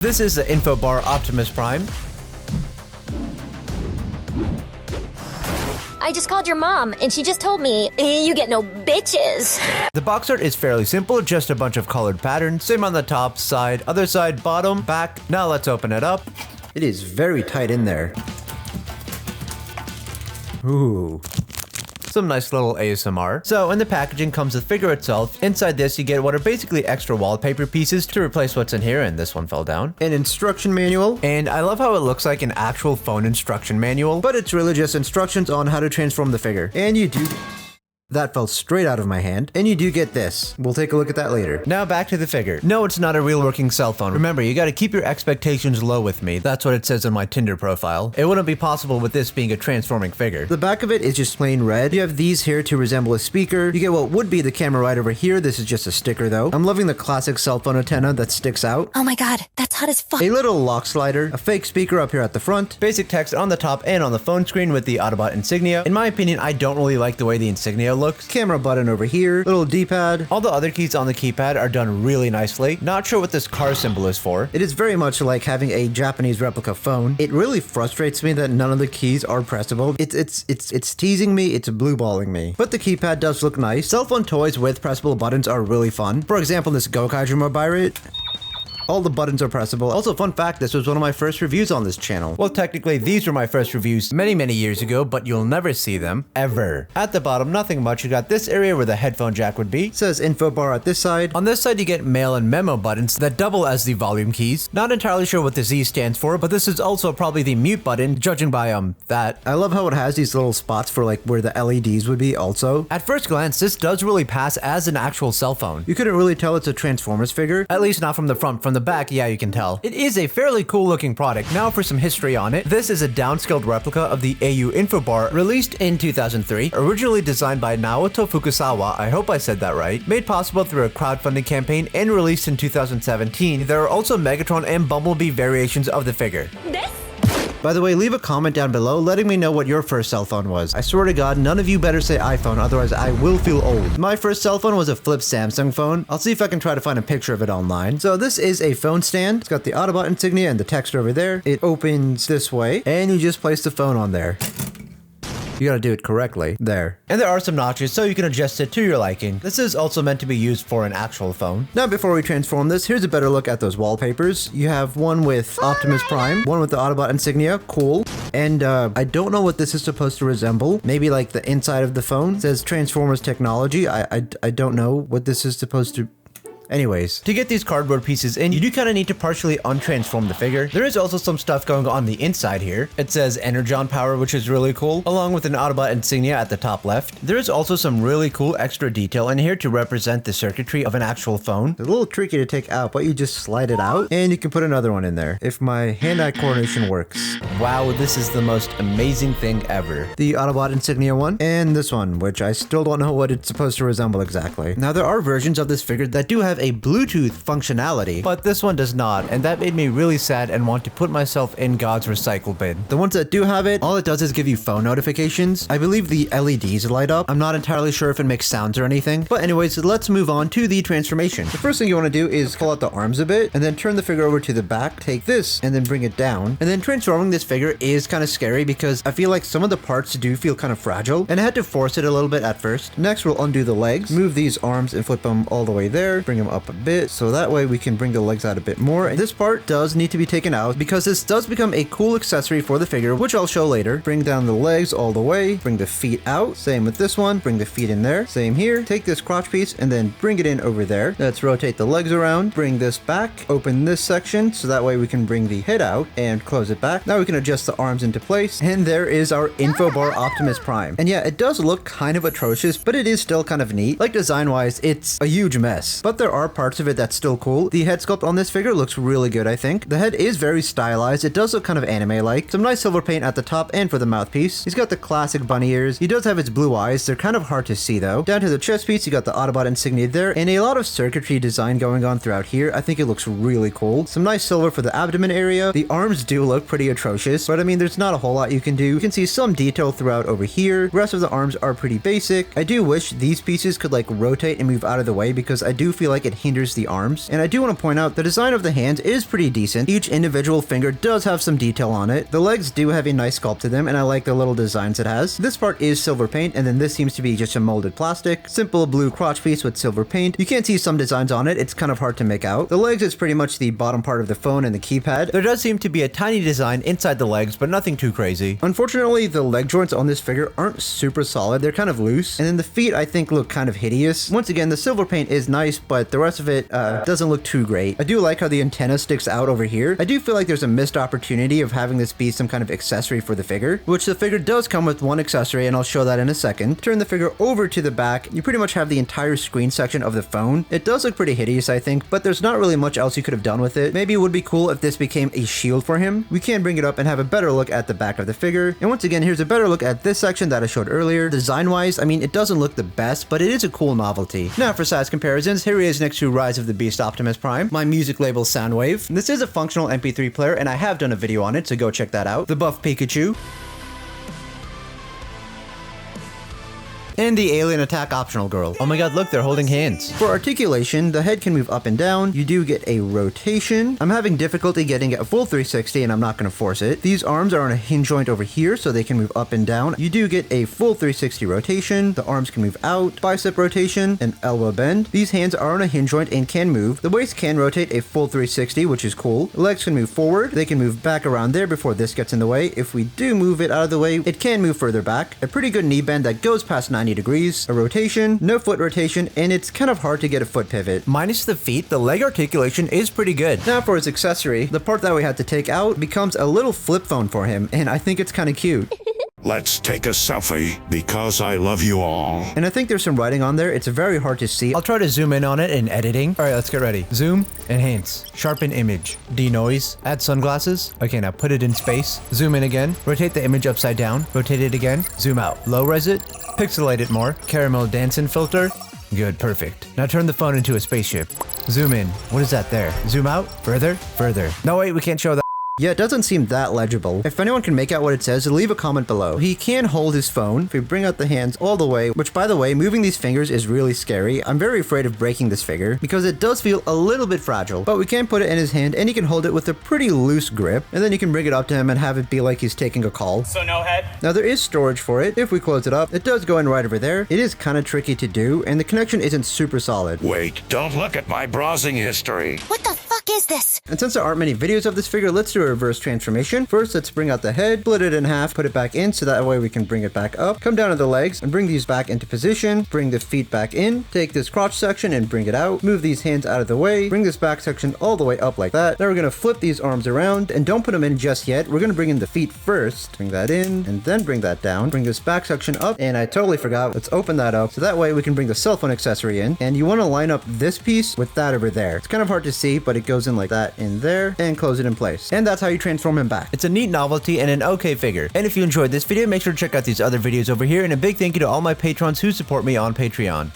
This is the Infobar Optimus Prime. I just called your mom, and she just told me, you get no bitches. The box art is fairly simple, just a bunch of colored patterns. Same on the top, side, other side, bottom, back. Now let's open it up. It is very tight in there. Ooh. Some nice little ASMR. So in the packaging comes the figure itself. Inside this you get what are basically extra wallpaper pieces to replace what's in here, and this one fell down. An instruction manual, and I love how it looks like an actual phone instruction manual, but it's really just instructions on how to transform the figure. And you do... That fell straight out of my hand. And you do get this. We'll take a look at that later. Now back to the figure. No, it's not a real working cell phone. Remember, you gotta keep your expectations low with me. That's what it says on my Tinder profile. It wouldn't be possible with this being a transforming figure. The back of it is just plain red. You have these here to resemble a speaker. You get what would be the camera right over here. This is just a sticker though. I'm loving the classic cell phone antenna that sticks out. Oh my god, that's hot as fuck. A little lock slider, a fake speaker up here at the front, basic text on the top and on the phone screen with the Autobot insignia. In my opinion, I don't really like the way the insignia looks. Camera button over here, little D-pad. All the other keys on the keypad are done really nicely. Not sure what this car symbol is for. It is very much like having a Japanese replica phone. It really frustrates me that none of the keys are pressable. It's teasing me, it's blue balling me. But the keypad does look nice. Cell phone toys with pressable buttons are really fun. For example, this Gokaiger Mobirate. All the buttons are pressable. Also, fun fact, this was one of my first reviews on this channel. Well, technically, these were my first reviews many years ago, but you'll never see them, ever. At the bottom, nothing much. You got this area where the headphone jack would be. It says Infobar at this side. On this side, you get mail and memo buttons that double as the volume keys. Not entirely sure what the Z stands for, but this is also probably the mute button, judging by, that. I love how it has these little spots for, like, where the LEDs would be also. At first glance, this does really pass as an actual cell phone. You couldn't really tell it's a Transformers figure, at least not from the front. From the back, yeah, you can tell. It is a fairly cool looking product. Now for some history on it. This is a downscaled replica of the AU Infobar, released in 2003, originally designed by Naoto Fukusawa, I hope I said that right, made possible through a crowdfunding campaign and released in 2017. There are also Megatron and Bumblebee variations of the figure. By the way, leave a comment down below letting me know what your first cell phone was. I swear to God, none of you better say iPhone, otherwise I will feel old. My first cell phone was a flip Samsung phone. I'll see if I can try to find a picture of it online. So this is a phone stand. It's got the Autobot insignia and the text over there. It opens this way, and you just place the phone on there. You gotta do it correctly. There. And there are some notches so you can adjust it to your liking. This is also meant to be used for an actual phone. Now before we transform this, here's a better look at those wallpapers. You have one with Optimus Prime, one with the Autobot insignia, cool. And I don't know what this is supposed to resemble. Maybe like the inside of the phone. It says Transformers Technology. I don't know what this is supposed to... Anyways, to get these cardboard pieces in, you do kind of need to partially untransform the figure. There is also some stuff going on the inside here. It says Energon Power, which is really cool, along with an Autobot insignia at the top left. There is also some really cool extra detail in here to represent the circuitry of an actual phone. It's a little tricky to take out, but you just slide it out, and you can put another one in there, if my hand-eye coordination works. Wow, this is the most amazing thing ever. The Autobot insignia one, and this one, which I still don't know what it's supposed to resemble exactly. Now, there are versions of this figure that do have a Bluetooth functionality, but this one does not, and that made me really sad and want to put myself in God's recycle bin. The ones that do have it, all it does is give you phone notifications. I believe the LEDs light up. I'm not entirely sure if it makes sounds or anything, but anyways, let's move on to the transformation. The first thing you want to do is pull out the arms a bit, and then turn the figure over to the back, take this, and then bring it down. And then transforming this figure is kind of scary because I feel like some of the parts do feel kind of fragile, and I had to force it a little bit at first. Next, we'll undo the legs, move these arms and flip them all the way there, bring them up a bit, so that way we can bring the legs out a bit more. And this part does need to be taken out because this does become a cool accessory for the figure, which I'll show later. Bring down the legs all the way, bring the feet out, same with this one, bring the feet in there, same here. Take this crotch piece and then bring it in over there. Let's rotate the legs around, bring this back, open this section, so that way we can bring the head out and close it back. Now we can adjust the arms into place, and there is our Infobar Optimus Prime. And yeah, it does look kind of atrocious, but it is still kind of neat. Like design-wise, it's a huge mess, but there are parts of it that's still cool. The head sculpt on this figure looks really good, I think. The head is very stylized. It does look kind of anime-like. Some nice silver paint at the top and for the mouthpiece. He's got the classic bunny ears. He does have his blue eyes. They're kind of hard to see though. Down to the chest piece, you got the Autobot insignia there, and a lot of circuitry design going on throughout here. I think it looks really cool. Some nice silver for the abdomen area. The arms do look pretty atrocious. precocious, but I mean, there's not a whole lot you can do. You can see some detail throughout over here. The rest of the arms are pretty basic. I do wish these pieces could like rotate and move out of the way because I do feel like it hinders the arms. And I do want to point out the design of the hands is pretty decent. Each individual finger does have some detail on it. The legs do have a nice sculpt to them, and I like the little designs it has. This part is silver paint, and then this seems to be just a molded plastic. Simple blue crotch piece with silver paint. You can see some designs on it. It's kind of hard to make out. The legs is pretty much the bottom part of the phone and the keypad. There does seem to be a tiny design inside the legs, but nothing too crazy. Unfortunately, the leg joints on this figure aren't super solid. They're kind of loose. And then the feet, I think, look kind of hideous. Once again, the silver paint is nice, but the rest of it doesn't look too great. I do like how the antenna sticks out over here. I do feel like there's a missed opportunity of having this be some kind of accessory for the figure, which the figure does come with one accessory, and I'll show that in a second. Turn the figure over to the back. You pretty much have the entire screen section of the phone. It does look pretty hideous, I think, but there's not really much else you could have done with it. Maybe it would be cool if this became a shield for him. We can bring it up and have a better look at the back of the figure. And once again, here's a better look at this section that I showed earlier. Design-wise, I mean, it doesn't look the best, but it is a cool novelty. Now for size comparisons, here he is next to Rise of the Beast Optimus Prime, my music label Soundwave. This is a functional MP3 player, and I have done a video on it, so go check that out. The buff Pikachu. And the alien attack optional girl. Oh my god, look, they're holding hands. For articulation, the head can move up and down. You do get a rotation. I'm having difficulty getting a full 360, and I'm not going to force it. These arms are on a hinge joint over here, so they can move up and down. You do get a full 360 rotation. The arms can move out, bicep rotation, and elbow bend. These hands are on a hinge joint and can move. The waist can rotate a full 360, which is cool. The legs can move forward. They can move back around there before this gets in the way. If we do move it out of the way, it can move further back. A pretty good knee bend that goes past 90 degrees, a rotation, no foot rotation, and it's kind of hard to get a foot pivot. Minus the feet, the leg articulation is pretty good. Now for his accessory, the part that we had to take out becomes a little flip phone for him, and I think it's kind of cute. Let's take a selfie because I love you all. And I think there's some writing on there. It's very hard to see. I'll try to zoom in on it in editing. All right, let's get ready. Zoom, enhance, sharpen image, denoise, add sunglasses. Okay, now put it in space. Zoom in again, rotate the image upside down, rotate it again, zoom out, low res it, pixelate it more, caramel dancing filter. Good, perfect. Now turn the phone into a spaceship. Zoom in. What is that there? Zoom out, further, further. No, wait, we can't show that. Yeah, it doesn't seem that legible. If anyone can make out what it says, leave a comment below. He can hold his phone. If we bring out the hands all the way, which by the way, moving these fingers is really scary. I'm very afraid of breaking this figure because it does feel a little bit fragile, but we can put it in his hand and he can hold it with a pretty loose grip. And then you can bring it up to him and have it be like he's taking a call. So no head? Now there is storage for it. If we close it up, it does go in right over there. It is kind of tricky to do and the connection isn't super solid. Wait, don't look at my browsing history. What the fuck is this? And since there aren't many videos of this figure, let's do a reverse transformation. First, let's bring out the head, split it in half, put it back in so that way we can bring it back up. Come down to the legs and bring these back into position. Bring the feet back in. Take this crotch section and bring it out. Move these hands out of the way. Bring this back section all the way up like that. Now we're going to flip these arms around and don't put them in just yet. We're going to bring in the feet first. Bring that in and then bring that down. Bring this back section up and I totally forgot. Let's open that up so that way we can bring the cell phone accessory in. And you want to line up this piece with that over there. It's kind of hard to see, but it goes in like that in there and close it in place. And that's how you transform him back. It's a neat novelty and an okay figure. And if you enjoyed this video, make sure to check out these other videos over here, and a big thank you to all my patrons who support me on Patreon.